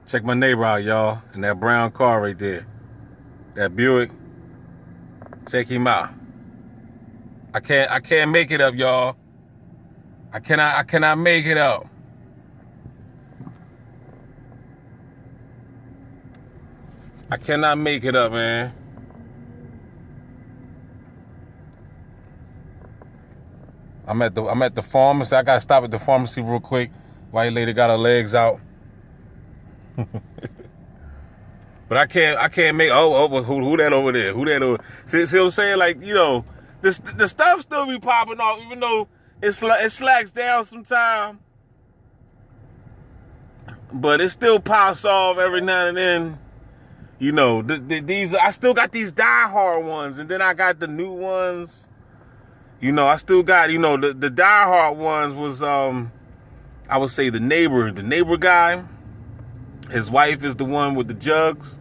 Check my neighbor out, y'all. In that brown car right there. That Buick. Check him out. I can't make it up, y'all. I cannot make it up. I cannot make it up, man. I'm at the pharmacy. I gotta stop at the pharmacy real quick. White lady got her legs out. But I can't make who that over there? Who that over? See what I'm saying? Like, you know, the stuff still be popping off, even though it slacks down sometime. But it still pops off every now and then. You know, these I still got these diehard ones, and then I got the new ones. You know, I still got, you know, the diehard ones was I would say the neighbor guy. His wife is the one with the jugs,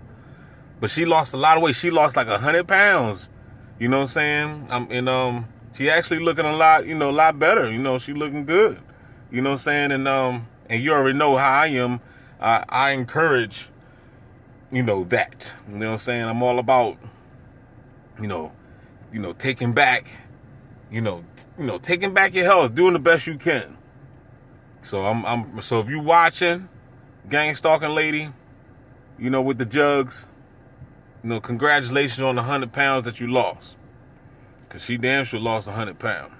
but she lost a lot of weight. She lost like 100 pounds. You know what I'm saying? She actually looking a lot better. You know, she looking good. You know what I'm saying? And you already know how I am. I encourage, you know, that. You know what I'm saying? I'm all about, you know, taking back, taking back your health, doing the best you can. So so if you watching, gang stalking lady, you know, with the jugs, you know, congratulations on the 100 pounds that you lost. Cause she damn sure lost 100 pounds.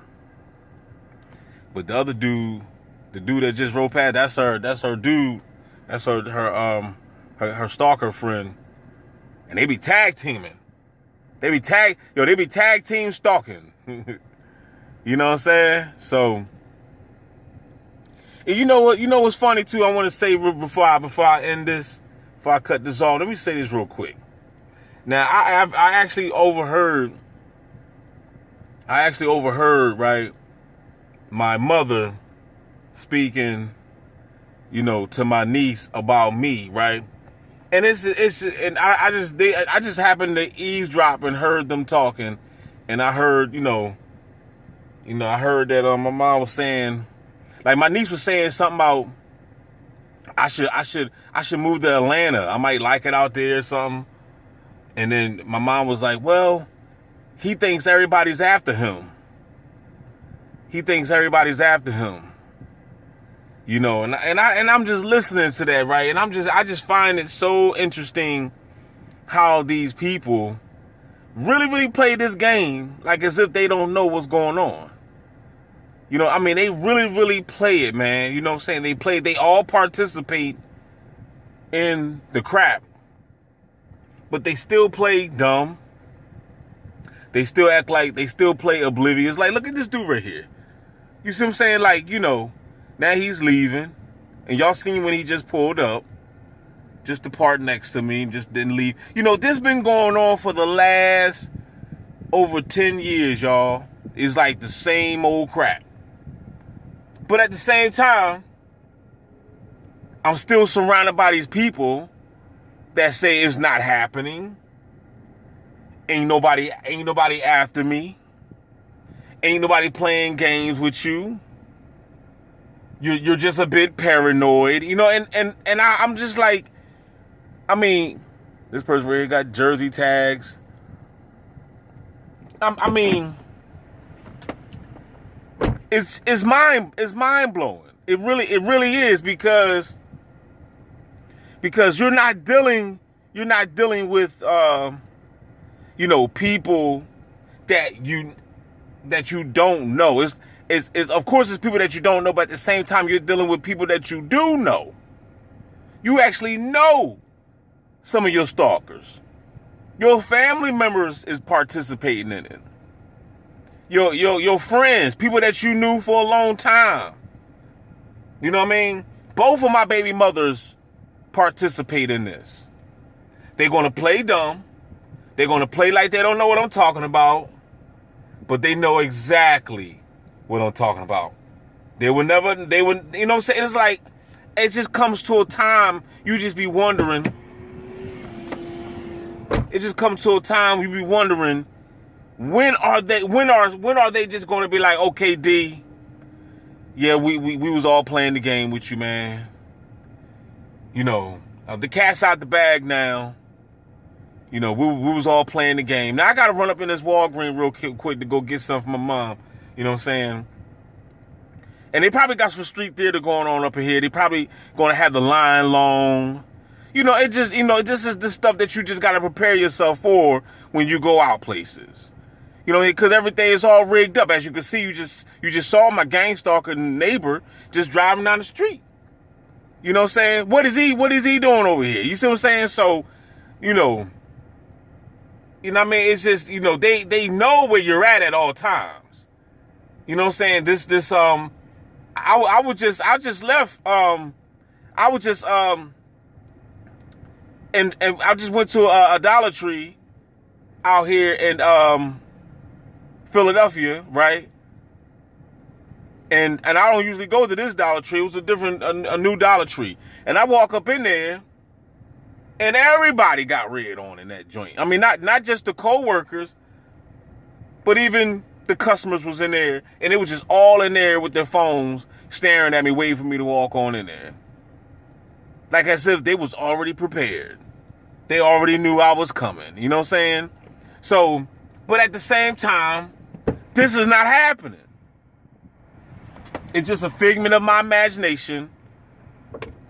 But the other dude, the dude that just rode past, that's her dude. That's her stalker friend. And they be tag teaming. They be tag team stalking. You know what I'm saying? So, and you know what's funny too? I want to say before I end this, before I cut this off, let me say this real quick. Now, I actually overheard, right, my mother speaking, you know, to my niece about me, right? And I just happened to eavesdrop and heard them talking, and I heard, I heard that my mom was saying, like, my niece was saying something about I should move to Atlanta. I might like it out there or something. And then my mom was like, well, he thinks everybody's after him. He thinks everybody's after him. You know, and I'm just listening to that, right? And I just find it so interesting how these people really, really play this game like as if they don't know what's going on. You know, I mean, they really, really play it, man. You know what I'm saying? They all participate in the crap, but they still play dumb. They still act like they still play oblivious. Like, look at this dude right here. You see what I'm saying? Like, you know, now he's leaving, and y'all seen when he just pulled up, just to park next to me, and just didn't leave. You know, this been going on for the last over 10 years, y'all. It's like the same old crap. But at the same time, I'm still surrounded by these people that say it's not happening. Ain't nobody after me. Ain't nobody playing games with you. You're just a bit paranoid, you know, and I'm just like, I mean, this person really got jersey tags. I mean, it's mind blowing. It really is, because you're not dealing with people that you don't know. It's of course it's people that you don't know, but at the same time you're dealing with people that you do know. You actually know some of your stalkers. Your family members is participating in it. Your friends, people that you knew for a long time. You know what I mean? Both of my baby mothers participate in this. They're gonna play dumb. They're gonna play like they don't know what I'm talking about, but they know exactly what I'm talking about. They would, you know what I'm saying? It's like, it just comes to a time you just be wondering. It just comes to a time you be wondering, when are they just going to be like, okay, D, yeah, we was all playing the game with you, man. You know, The cat's out the bag now. You know, we was all playing the game. Now I got to run up in this Walgreens real quick to go get something for my mom. You know what I'm saying? And they probably got some street theater going on up in here. They probably going to have the line long. You know, it just, you know, this is the stuff that you just got to prepare yourself for when you go out places. You know, because everything is all rigged up. As you can see, you just saw my gang stalker neighbor just driving down the street. You know what I'm saying? What is he doing over here? You see what I'm saying? So, you know what I mean? It's just, you know, they know where you're at all times. You know what I'm saying? I just left, and I just went to a Dollar Tree out here in Philadelphia, right? And I don't usually go to this Dollar Tree. It was a new Dollar Tree. And I walk up in there, and everybody got red on in that joint. I mean, not just the co-workers, but even the customers was in there, and it was just all in there with their phones staring at me, waiting for me to walk on in there. Like as if they was already prepared. They already knew I was coming. You know what I'm saying? So, but at the same time, this is not happening. It's just a figment of my imagination.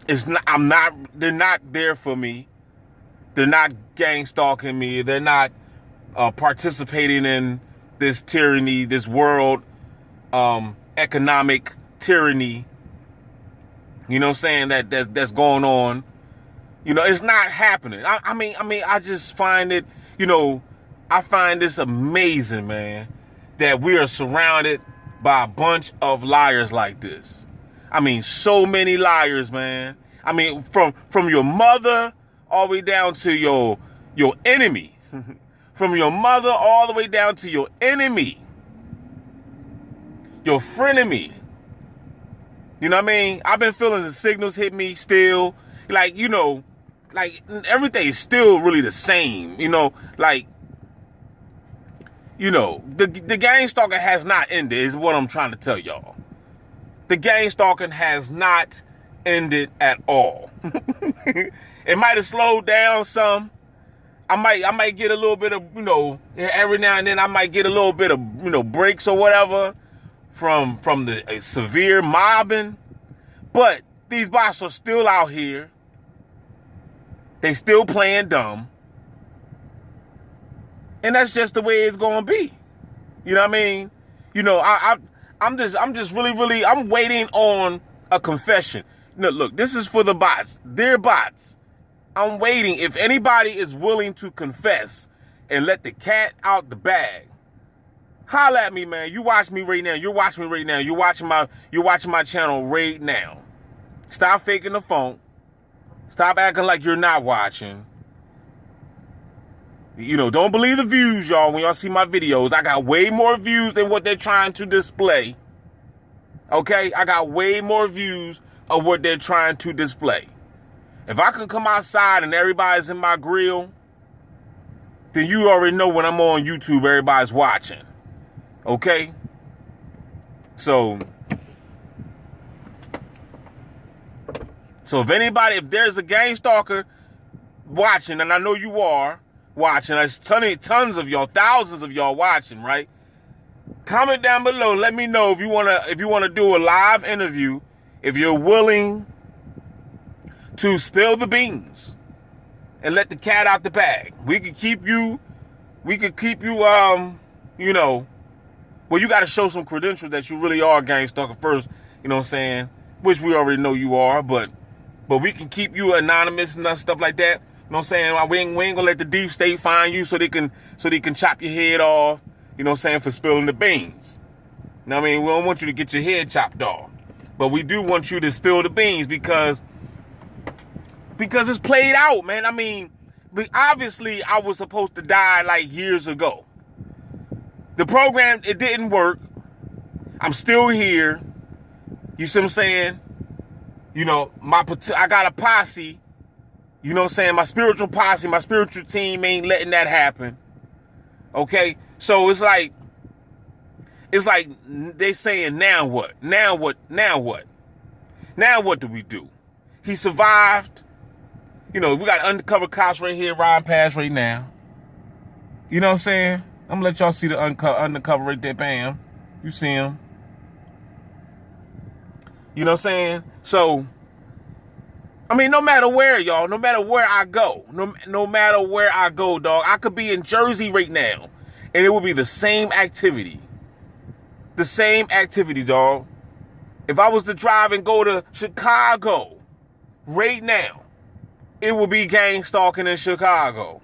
They're not there for me. They're not gang stalking me. They're not participating in this tyranny, this world economic tyranny. You know what I'm saying? That's going on. You know, it's not happening. I mean, I just find it, you know, I find this amazing, man, that we are surrounded by a bunch of liars like this. I mean, so many liars, man. I mean, from your mother all the way down to your enemy. From your mother all the way down to your enemy. Your frenemy. You know what I mean? I've been feeling the signals hit me still. Like, you know, like everything is still really the same. You know, like, you know, the gang stalking has not ended, is what I'm trying to tell y'all. The gang stalking has not ended at all. It might have slowed down some. I might get a little bit of, you know, every now and then I might get a little bit of, you know, breaks or whatever from the severe mobbing. But these bots are still out here. They still playing dumb. And that's just the way it's going to be. You know what I mean? You know, I'm just really, I'm waiting on a confession. No, look, this is for the bots. They're bots. I'm waiting. If anybody is willing to confess and let the cat out the bag, holla at me, man. You watch me right now. You're watching me right now. You're watching my channel right now. Stop faking the phone. Stop acting like you're not watching. You know, don't believe the views, y'all. When y'all see my videos, I got way more views than what they're trying to display. Okay? I got way more views of what they're trying to display. If I can come outside and everybody's in my grill, then you already know when I'm on YouTube, everybody's watching. Okay? So if there's a gang stalker watching, and I know you are watching, there's tons of y'all, thousands of y'all watching, right? Comment down below. Let me know if you wanna do a live interview, if you're willing to spill the beans and let the cat out the bag. We could keep you, you know, well, you got to show some credentials that you really are a gang stalker first, you know what I'm saying? Which we already know you are, but we can keep you anonymous and stuff like that. You know what I'm saying? We ain't gonna let the deep state find you so they can chop your head off, you know what I'm saying, for spilling the beans. You know what I mean? We don't want you to get your head chopped off. But we do want you to spill the beans because it's played out, man. I mean, obviously I was supposed to die like years ago. The program, it didn't work. I'm still here. You see what I'm saying? You know, I got a posse. You know what I'm saying? My spiritual posse, my spiritual team ain't letting that happen. Okay? So it's like they saying, now what? Now what? Now what? Now what do we do? He survived. You know, we got undercover cops right here riding past right now. You know what I'm saying? I'm gonna let y'all see the undercover right there. Bam. You see him. You know what I'm saying? So, I mean, no matter where, y'all, no matter where I go, no matter where I go, dog, I could be in Jersey right now, and it would be the same activity. The same activity, dog. If I was to drive and go to Chicago right now, it would be gang stalking in Chicago.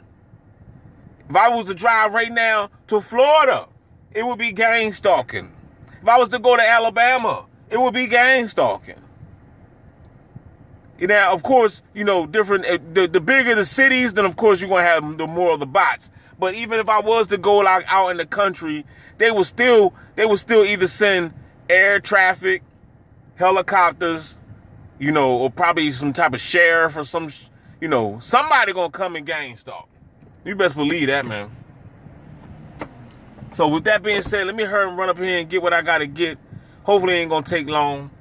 If I was to drive right now to Florida, it would be gang stalking. If I was to go to Alabama, it would be gang stalking. You know, of course, you know, different. The bigger the cities, then of course you're gonna have the more of the bots. But even if I was to go like out in the country, they would still either send air traffic, helicopters, you know, or probably some type of sheriff or some, you know, somebody gonna come and gang stalk. You best believe that, man. So with that being said, let me hurry and run up here and get what I gotta get. Hopefully it ain't gonna take long.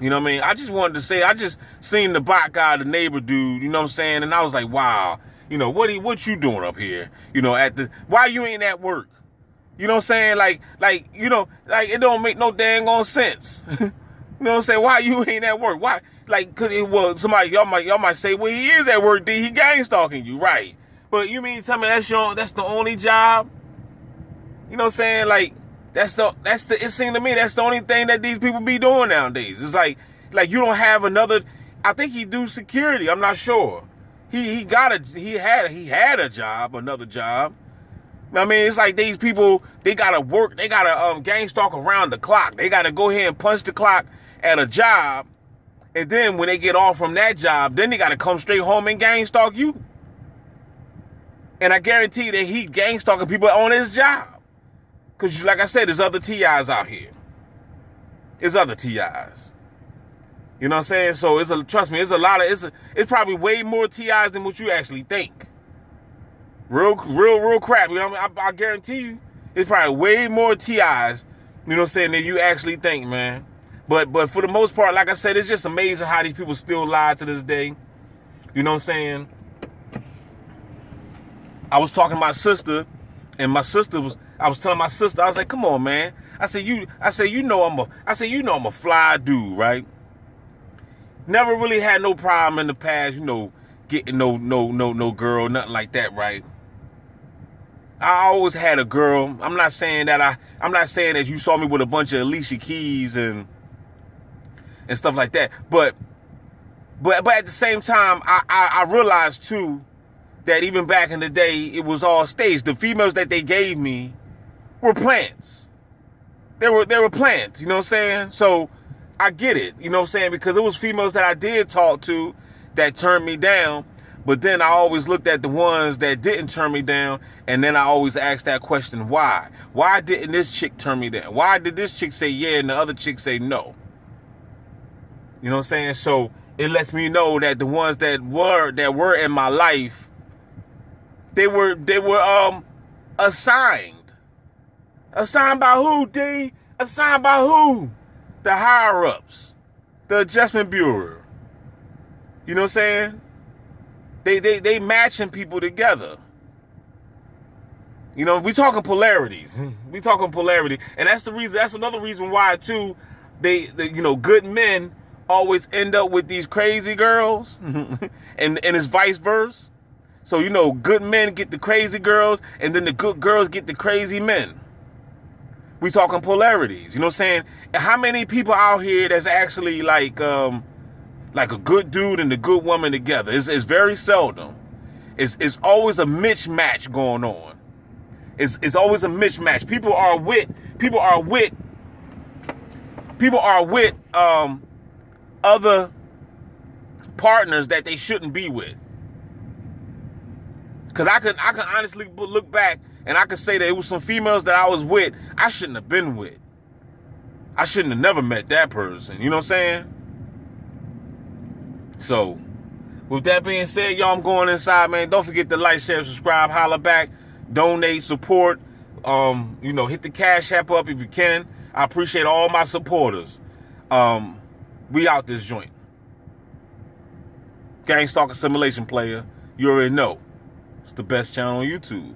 You know what I mean? I just wanted to say, I just seen the bot guy, the neighbor dude, you know what I'm saying? And I was like, wow, you know, what you doing up here? You know, why you ain't at work? You know what I'm saying? Like, you know, like it don't make no dang on sense. You know what I'm saying? Why you ain't at work? Why? Like, cause it was somebody, y'all might say, well, he is at work, D. He gang stalking you, right? But you mean tell me that's the only job? You know what I'm saying? Like, it seemed to me that's the only thing that these people be doing nowadays. It's like you don't have another. I think he do security. I'm not sure. He had a job, another job. I mean, it's like these people, they gotta work, they gotta gang stalk around the clock. They gotta go ahead and punch the clock at a job, and then when they get off from that job, then they gotta come straight home and gang stalk you. And I guarantee that he gang stalking people on his job. Because like I said, there's other TIs out here. There's other TIs. You know what I'm saying? So trust me, it's probably way more TIs than what you actually think. Real crap. You know, I guarantee you, it's probably way more TIs, you know what I'm saying, than you actually think, man. But for the most part, like I said, it's just amazing how these people still lie to this day. You know what I'm saying? I was talking to my sister, and I was telling my sister, I was like, come on, man. I said, you know I'm a fly dude, right? Never really had no problem in the past, you know, getting no girl, nothing like that, right? I always had a girl. I'm not saying that you saw me with a bunch of Alicia Keys and stuff like that. But at the same time, I realized too that even back in the day, it was all staged. The females that they gave me were plants. They were plants, you know what I'm saying? So I get it, you know what I'm saying? Because it was females that I did talk to that turned me down, but then I always looked at the ones that didn't turn me down, and then I always asked that question, why? Why didn't this chick turn me down? Why did this chick say yeah and the other chick say no? You know what I'm saying? So it lets me know that the ones that were in my life, they were assigned. Assigned by who, D? Assigned by who? The higher-ups. The Adjustment Bureau. You know what I'm saying? They matching people together. You know, we talking polarities. We talking polarity. And that's another reason why, too, you know, good men always end up with these crazy girls. and it's vice versa. So, you know, good men get the crazy girls, and then the good girls get the crazy men. We talking polarities, you know what I'm saying? And how many people out here that's actually like a good dude and a good woman together? It's very seldom. It's always a mismatch going on. It's always a mismatch. People are with other partners that they shouldn't be with. Because I can honestly look back and I can say that it was some females that I was with I shouldn't have been with. I shouldn't have never met that person. You know what I'm saying? So, with that being said, y'all, I'm going inside, man. Don't forget to like, share, subscribe, holla back, donate, support. You know, hit the Cash App up if you can. I appreciate all my supporters. We out this joint. Gang Stalker Simulation Player. You already know. It's the best channel on YouTube.